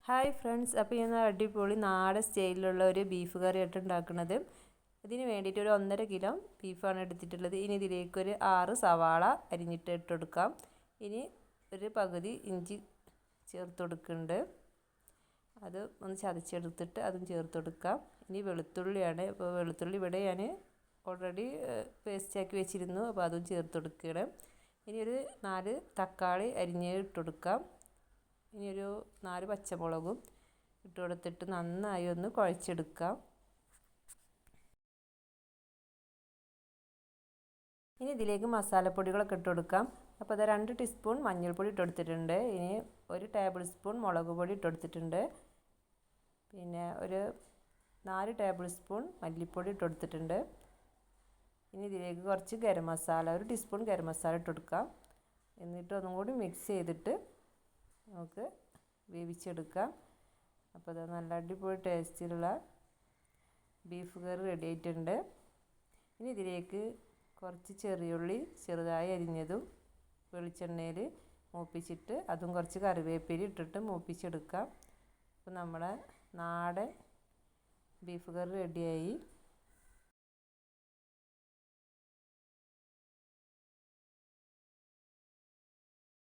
Hi friends, അപ്പോൾ ഞാൻ അടിപൊളി നാടൻ സ്റ്റൈലിലുള്ള ഒരു ബീഫ് കറി ആയിട്ട് ഉണ്ടാക്കുന്നത്. ഇതിന് വേണ്ടിയിട്ട് ഒരു 1.5 കിലോ ബീഫാണ് എടുത്തിട്ടുള്ളത്. ഇനി ഇതിലേക്ക് ഒരു 6 സവാള അരിഞ്ഞിട്ട് ഇട്ട് കൊടുക്കാം. ഇനി ഒരു പകുതി ഇഞ്ചി ചേർത്ത് കൊടുക്കുന്നുണ്ട്. അത് ഒന്ന് ചതച്ചെടുത്തിട്ട് അതും ചേർത്ത് കൊടുക്കാം. ഇനി വെളുത്തുള്ളിയാണ്. അപ്പോൾ വെളുത്തുള്ളി ഇവിടെ ഞാൻ ഓൾറെഡി പേസ്റ്റാക്കി വെച്ചിരുന്നു. അപ്പോൾ അതും ചേർത്ത് കൊടുക്കണം. ഇനി ഒരു 4 തക്കാളി അരിഞ്ഞ് ഇട്ട് കൊടുക്കാം. ഇനി ഒരു 4 പച്ചമുളകും ഇട്ട് കൊടുത്തിട്ട് നന്നായി ഒന്ന് കുഴച്ചെടുക്കാം. ഇനി ഇതിലേക്ക് മസാലപ്പൊടികളൊക്കെ ഇട്ട് കൊടുക്കാം. അപ്പോൾ അത് 2 ടീസ്പൂൺ മഞ്ഞൾപ്പൊടി ഇട്ട് കൊടുത്തിട്ടുണ്ട്. ഇനി 1 ടേബിൾ സ്പൂൺ മുളക് പൊടി ഇട്ട് കൊടുത്തിട്ടുണ്ട്. പിന്നെ ഒരു 4 ടേബിൾ സ്പൂൺ മല്ലിപ്പൊടി ഇട്ട് കൊടുത്തിട്ടുണ്ട്. ഇനി ഇതിലേക്ക് കുറച്ച് ഗരം മസാല, 1 ടീസ്പൂൺ ഗരം മസാല ഇട്ട് കൊടുക്കാം. എന്നിട്ട് ഒന്നും കൂടി മിക്സ് ചെയ്തിട്ട് നമുക്ക് വേവിച്ചെടുക്കാം. അപ്പോൾ അത് നല്ല അടിപൊളി ടേസ്റ്റിലുള്ള ബീഫ് കറി റെഡി ആയിട്ടുണ്ട്. ഇനി ഇതിലേക്ക് കുറച്ച് ചെറിയുള്ളി ചെറുതായി അരിഞ്ഞതും വെളിച്ചെണ്ണയിൽ മൂപ്പിച്ചിട്ട് അതും കുറച്ച് കറിവേപ്പില ഇട്ടിട്ട് മൂപ്പിച്ചെടുക്കാം. അപ്പോൾ നമ്മുടെ നാടൻ ബീഫ് കറി റെഡിയായി.